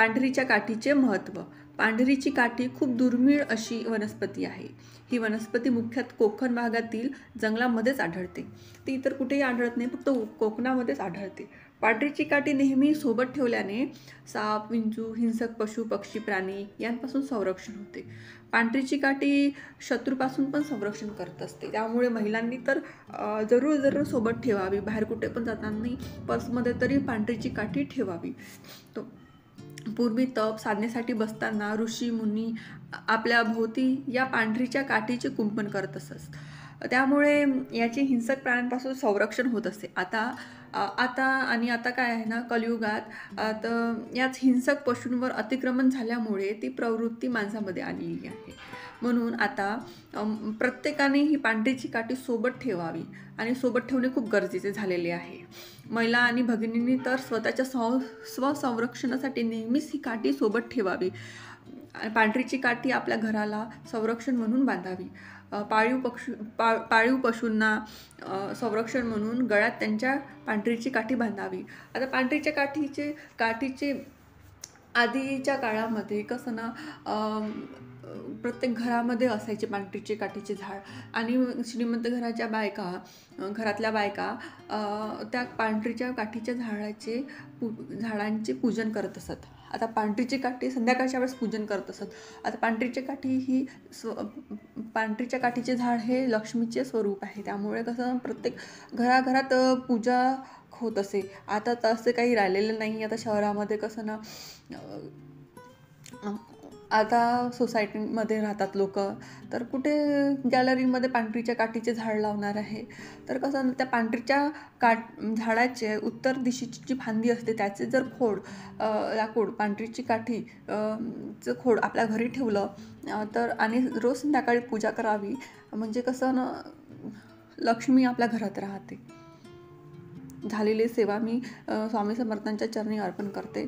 पांढरीच्या काठीचे महत्त्व. पांढरीची काठी खूप दुर्मिळ अशी वनस्पती आहे. ही वनस्पती मुख्यतः कोकण भागातील जंगलामध्येच आढळते. ती इतर कुठेही आढळत नाही, फक्त कोकणामध्येच आढळते. पांढरीची काठी नेहमी सोबत ठेवल्याने साप, विंचू, हिंसक पशु, पक्षी, प्राणी यांपासून संरक्षण होते. पांढरीची काठी शत्रूपासून पण संरक्षण करत असते. त्यामुळे महिलांनी तर जरूर सोबत ठेवावी. बाहेर कुठे पण जाताना पर्समध्ये तरी पांढरीची काठी ठेवावी. तो पूर्वी तप साधण्यासाठी बसताना ऋषी मुनी आपल्या भोवती या पांढरीच्या काठीचे कुंपण करत असत. त्यामुळे याचे हिंसक प्राण्यांपासून संरक्षण होत असते. आता काय आहे ना, कलियुगात आता याच हिंसक पशूंवर अतिक्रमण झाल्यामुळे ती प्रवृत्ती माणसामध्ये आलेली आहे. म्हणून आता प्रत्येकाने ही पांढरीची काठी सोबत ठेवावी आणि सोबत ठेवणे खूप गरजेचे झालेले आहे. महिला आणि भगिनींनी तर स्वतःच्या स्वसंरक्षणासाठी नेहमीच ही काठी सोबत ठेवावी. पांढरीची काठी आपल्या घराला संरक्षण म्हणून बांधावी. पाळीव पशूंना संरक्षण म्हणून गळ्यात त्यांच्या पांढरीची काठी बांधावी. आता पांढरीच्या काठीचे आधीच्या काळामध्ये कसं ना, प्रत्येक घरामध्ये असायचे पांढरीचे काठीचे झाड आणि श्रीमंत घरातल्या बायका त्या पांढरीच्या काठीच्या झाडांचे पूजन करत असत. आता पांढरीची काठी संध्याकाळच्या वेळेस पूजन करत असत. आता पांढरीच्या काठीचे झाड हे लक्ष्मीचे स्वरूप आहे. त्यामुळे कसं प्रत्येक घराघरात पूजा होत असे. आता तसे काही राहिलेलं नाही. आता शहरामध्ये कसं ना, आता सोसायटीमध्ये राहतात लोक, तर कुठे गॅलरीमध्ये पांढरीच्या काठीचे झाड लावणार आहे. तर कसं त्या पांढरीच्या झाडाचे उत्तर दिशेची जी फांदी असते त्याचे जर लाकूड पांढरीची काठी चं खोड आपल्या घरी ठेवलं तर आणि रोज संध्याकाळी पूजा करावी, म्हणजे कसं ना, लक्ष्मी आपल्या घरात राहते. झालेली सेवा मी स्वामी समर्थांच्या चरणी अर्पण करते.